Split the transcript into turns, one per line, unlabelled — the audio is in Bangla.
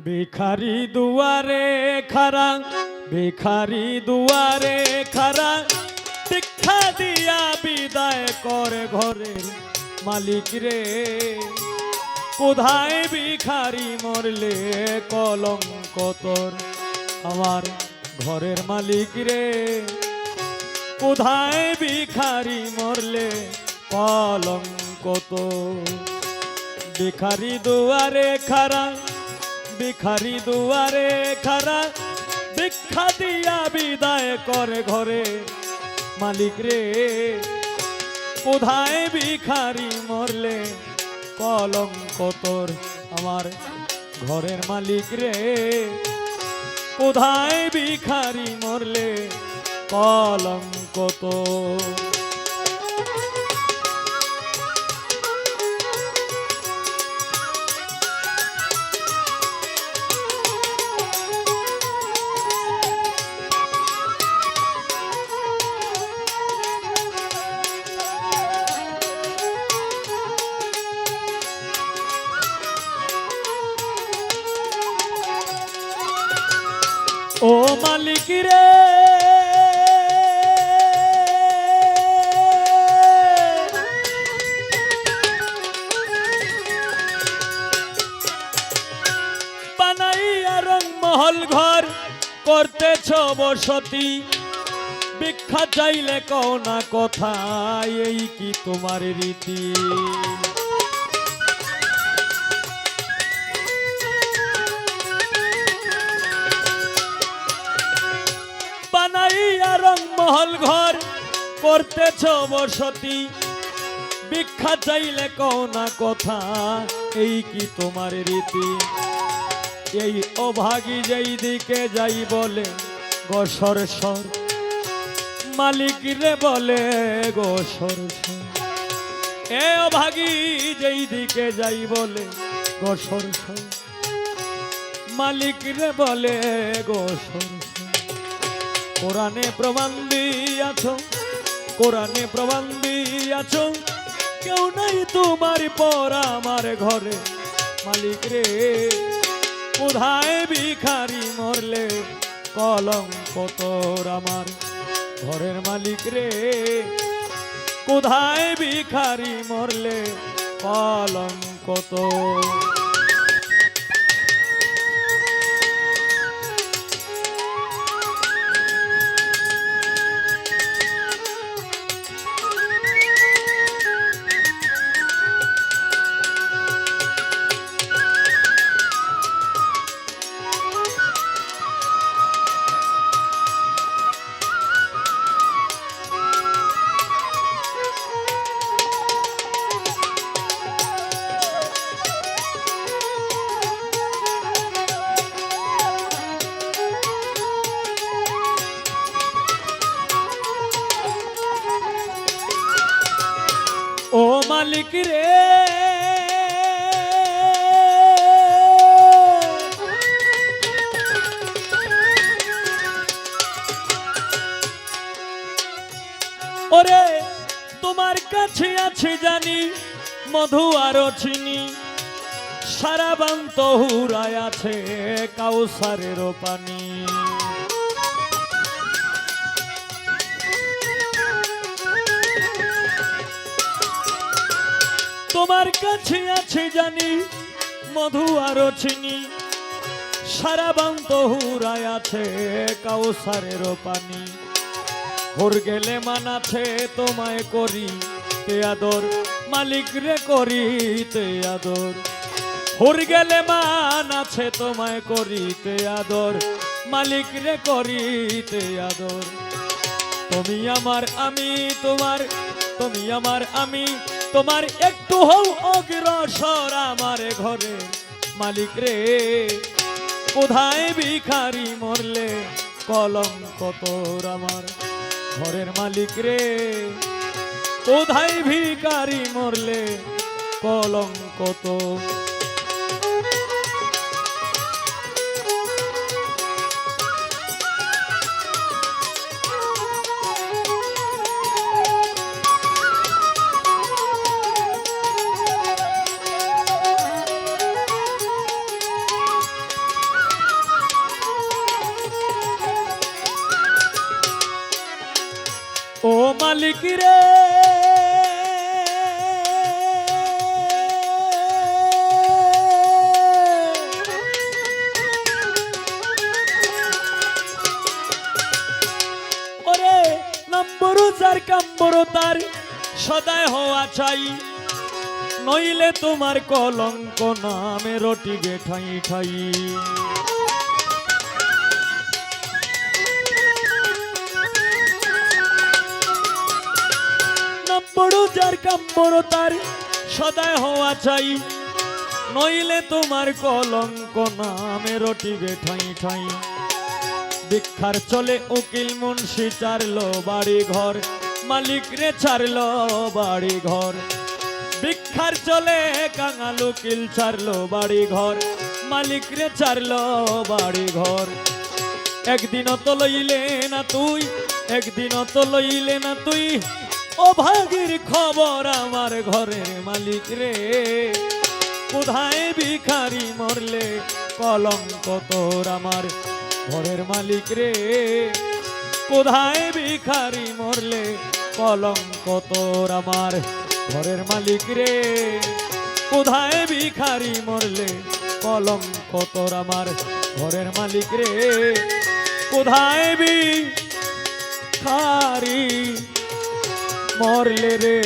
ভিখারি দুয়ারে খারা, ভিখারি দুয়ারে খারা, ভিক্ষা দিয়া বিদায় করে ঘরের মালিক রে। কোথায় ভিখারি মরলে কলঙ্ক তোর আমার ঘরের মালিক রে। কোথায় ভিখারি মরলে কলঙ্ক তোর। ভিখারি দুয়ারে খারা, ভিখারি দুয়ারে খারা, ভিক্ষা দিয়া বিদায় করে ঘরে মালিক রে। কোথায় ভিখারি মরলে কলঙ্ক তোর আমার ঘরের মালিক রে। কোথায় ভিখারি মরলে কলঙ্ক তোর। ও মালিক রে, বানাইয়া রংমহল ঘর করতেছ বসতি। ভিক্ষা চাইলে কও না কথা, এই কি তোমার রীতি? বানাইয়া রংমহল ঘর করতেছ বসতি। ভিক্ষা চাইলে কও না কথা, এই কি তোমার রীতি? এই অভাগী যেই দিকে যাই বলে গো সরসর, মালিক রে বলে গো সরসর। এ অভাগী যেই দিকে যাই বলে গো সরসর, মালিক রে বলে গো সরসর। কোরআনে প্রমাণ দিয়াছ, কোরআনে প্রমাণ দিয়াছ, কেউ নাই তোমার পর আমার ঘরে মালিক রে। কোথায় ভিখারি মরলে কলঙ্ক তোর আমার ঘরের মালিক রে। কোথায় ভিখারি মরলে কলঙ্ক তোর। ও মালিক রে, ওরে তোমার কাছে আছে জানি মধু আরো চিনি। সারা বান্ত হুরায় আছে কাউসারের পানি। তোমার কাছে আছে জানি মধু আরো চিনি। সারা বান্ত হুরায় আছে কাউসারের পানি। হোর গেলে মান আছে তোমায় করি তে আদর, মালিক রে করি তে আদর। হোর গেলে মান আছে তোমায় করি তে আদর, মালিক রে করি তে আদর। তুমি আমার আমি তোমার, তুমি আমার আমি তোমার, একটু হও অগ্রসর আমার ঘরে মালিক রে। কোথায় ভিখারি মরলে কলঙ্ক তোর আমার ঘরের মালিক রে। কোথায় ভিখারি মরলে কলঙ্ক তোর। মালিক রে ওরে নম্বর যার কাম্বর তার সদায় হওয়া চাই নইলে তোমার কলঙ্ক নামে রটিবে ঠাই ঠাই নম্বর যার কাম্বর তার সদায় হওয়া চাই নইলে তোমার কলঙ্ক নামে রটিবে ঠাই ঠাই ভিক্ষার চলে উকিল মুন্সি চারলো বাড়ি ঘর মালিক রে ছাড়লো বাড়ি ঘর ভিক্ষার চলে কাঙাল উকিল ছাড়লো বাড়ি ঘর মালিক রে ছাড়লো বাড়ি ঘর একদিনও তো লইলে না তুই একদিনও তো লইলে না তুই ও ভাগির খবর আমার ঘরের মালিক রে কোথায় ভিখারি মরলে কলঙ্ক তোর আমার ঘরের মালিক রে কোথায় ভিখারি মরলে কলঙ্ক তোর আমার ঘরের মালিক রে কোথায় ভিখারি মরলে কলঙ্ক তোর আমার ঘরের মালিক রে কোথায় ভিখারি মরলে রে